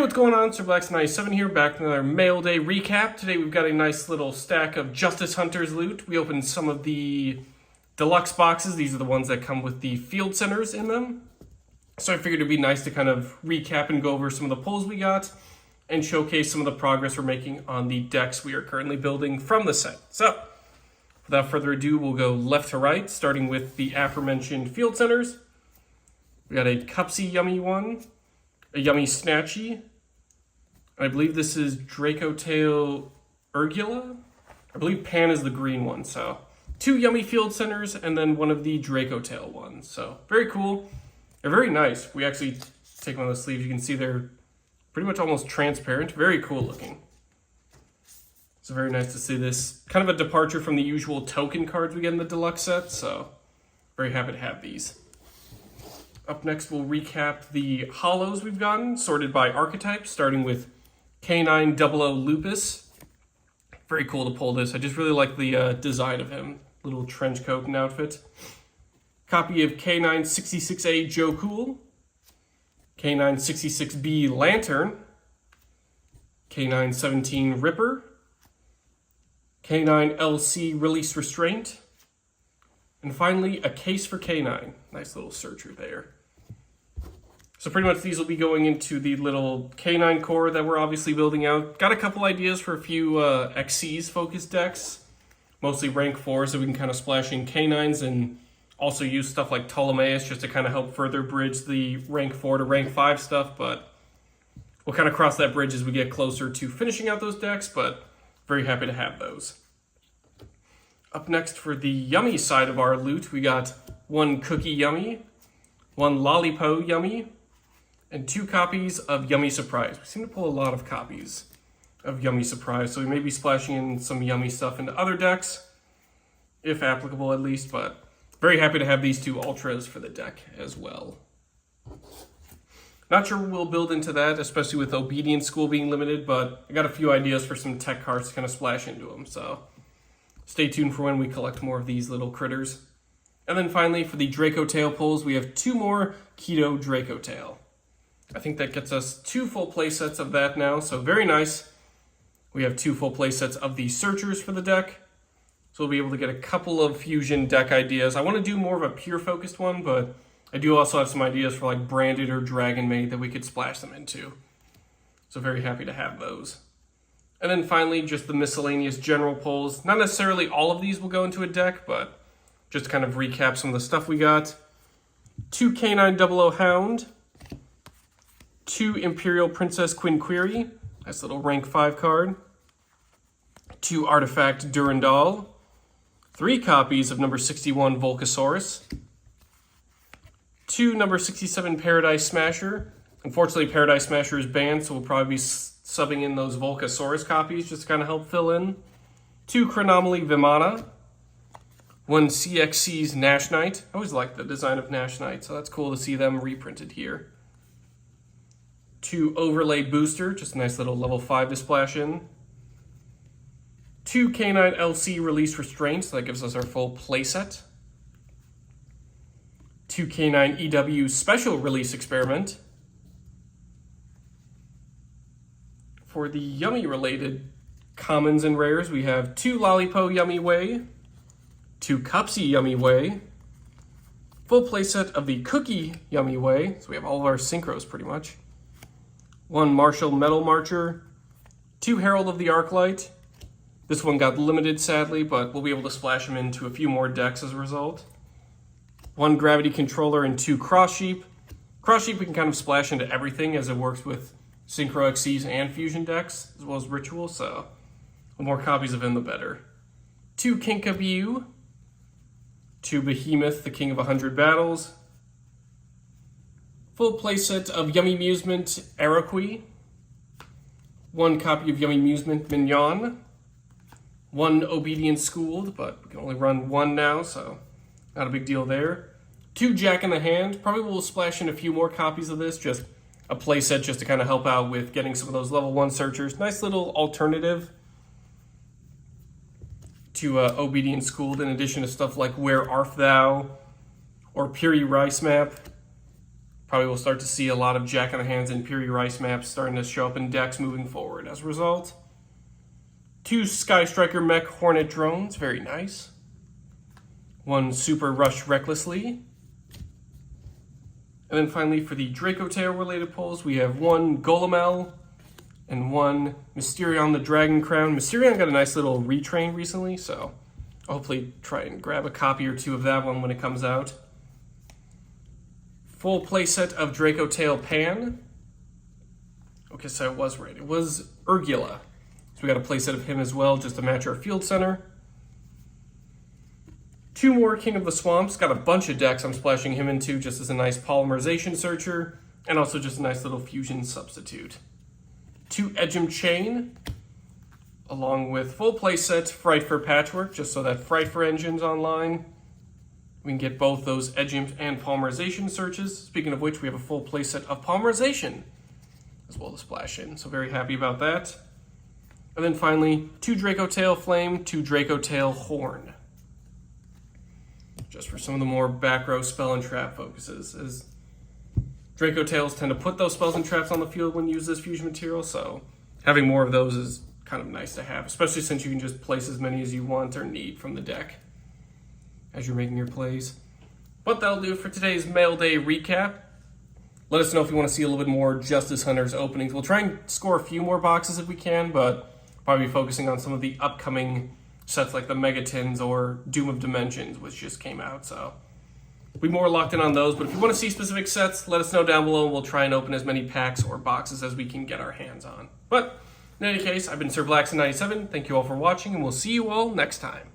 what's going on? SirBlack's97 here, back with another mail day recap. Today we've got a nice little stack of Justice Hunters loot. We opened some of the deluxe boxes. These are the ones that come with the field centers in them. So I figured it'd be nice to kind of recap and go over some of the pulls we got and showcase some of the progress we're making on the decks we are currently building from the set. So without further ado, we'll go left to right, starting with the aforementioned field centers. We got a Cupsy Yummy one, a Yummy Snatchy. I believe this is Dracotail Urgula. I believe Pan is the green one, so 2 Yummy Field Centers and then one of the Dracotail ones. So very cool. They're very nice. We actually take one of the sleeves. You can see they're pretty much almost transparent. Very cool looking. So very nice to see this. Kind of a departure from the usual token cards we get in the deluxe set, so very happy to have these. Up next, we'll recap the holos we've gotten, sorted by archetype, starting with K900 Lupus. Very cool to pull this. I just really like the design of him. Little trench coat and outfit. Copy of K966A Joe Cool. K966B Lantern. K917 Ripper. K9LC Release Restraint. And finally, a case for K9. Nice little searcher there. So pretty much these will be going into the little K9 core that we're obviously building out. Got a couple ideas for a few XCs focused decks. Mostly rank 4s, so we can kind of splash in K9s and also use stuff like Ptolemaeus just to kind of help further bridge the rank 4 to rank 5 stuff. But we'll kind of cross that bridge as we get closer to finishing out those decks, but very happy to have those. Up next for the Yummy side of our loot, we got 1 Cookie Yummy, 1 Lollipo Yummy, and 2 copies of Yummy Surprise. We seem to pull a lot of copies of Yummy Surprise, so we may be splashing in some Yummy stuff into other decks, if applicable at least, but very happy to have these 2 Ultras for the deck as well. Not sure we'll build into that, especially with Obedience School being limited, but I got a few ideas for some tech cards to kind of splash into them, so stay tuned for when we collect more of these little critters. And then finally, for the Dracotail pulls, we have 2 more Keto Dracotail. I think that gets us 2 full playsets of that now, so very nice. We have 2 full playsets of the Searchers for the deck, so we'll be able to get a couple of fusion deck ideas. I want to do more of a pure focused one, but I do also have some ideas for like Branded or Dragon Maid that we could splash them into. So very happy to have those. And then finally, just the miscellaneous general pulls. Not necessarily all of these will go into a deck, but just to kind of recap some of the stuff we got. 2 K900 Hound. 2 Imperial Princess Quinquiri. Nice little rank 5 card. 2 Artifact Durandal. 3 copies of number 61 Volcasaurus. 2 number 67 Paradise Smasher. Unfortunately, Paradise Smasher is banned, so we'll probably be subbing in those Volcasaurus copies just to kind of help fill in. 2 Chronomaly Vimana. 1 CXC's Nash Knight. I always like the design of Nash Knight, so that's cool to see them reprinted here. 2 Overlay Booster, just a nice little level 5 to splash in. 2 K9LC Release Restraint, so that gives us our full playset. 2 K9EW Special Release Experiment. For the Yummy related commons and rares, we have 2 Lollipo Yummy Way, 2 Cupsy Yummy Way, full playset of the Cookie Yummy Way, so we have all of our synchros pretty much. 1 Martial Metal Marcher, 2 Herald of the Arclight. This one got limited sadly, but we'll be able to splash them into a few more decks as a result. 1 Gravity Controller and 2 Cross Sheep. Cross Sheep we can kind of splash into everything as it works with Synchro XCs and Fusion decks, as well as Ritual, so the more copies of him the better. 2 Kinkabu. 2 Behemoth, the King of 100 Battles. Full playset of Yummy Musement Aroquois. 1 copy of Yummy Musement Mignon. 1 Obedience Schooled, but we can only run 1 now, so not a big deal there. 2 Jack in the Hand. Probably will splash in a few more copies of this, just a playset just to kind of help out with getting some of those level 1 searchers. Nice little alternative to Obedience Schooled, in addition to stuff like Where Art Thou or Puri Rice Map. Probably we'll start to see a lot of Jack on the Hands and Piri Rice maps starting to show up in decks moving forward. As a result, 2 Sky Striker Mech Hornet drones, very nice. 1 Super Rush Recklessly. And then finally for the Draco Tail related pulls, we have 1 Golemel and 1 Mysterion the Dragon Crown. Mysterion got a nice little retrain recently, so I'll hopefully try and grab a copy or 2 of that one when it comes out. Full playset of Draco Tail Pan. Okay, so I was right. It was Urgula. So we got a playset of him as well, just to match our field center. 2 more King of the Swamps. Got a bunch of decks I'm splashing him into just as a nice polymerization searcher, and also just a nice little fusion substitute. 2 Edgem Chain, along with full playset Fright for Patchwork, just so that Fright for Engine's online. We can get both those Edgem and polymerization searches. Speaking of which, we have a full playset of polymerization as well to splash in, so very happy about that. And then finally, 2 Draco Tail Flame, 2 Draco Tail Horn. Just for some of the more back row spell and trap focuses, as Draco Tails tend to put those spells and traps on the field when used as fusion material, so having more of those is kind of nice to have, especially since you can just place as many as you want or need from the deck as you're making your plays. But that'll do it for today's Mail Day recap. Let us know if you want to see a little bit more Justice Hunters openings. We'll try and score a few more boxes if we can, but probably focusing on some of the upcoming sets like the Megatins or Doom of Dimensions, which just came out, so we'll be more locked in on those. But if you want to see specific sets, let us know down below, and we'll try and open as many packs or boxes as we can get our hands on. But in any case, I've been Sir Blackson97. Thank you all for watching, and we'll see you all next time.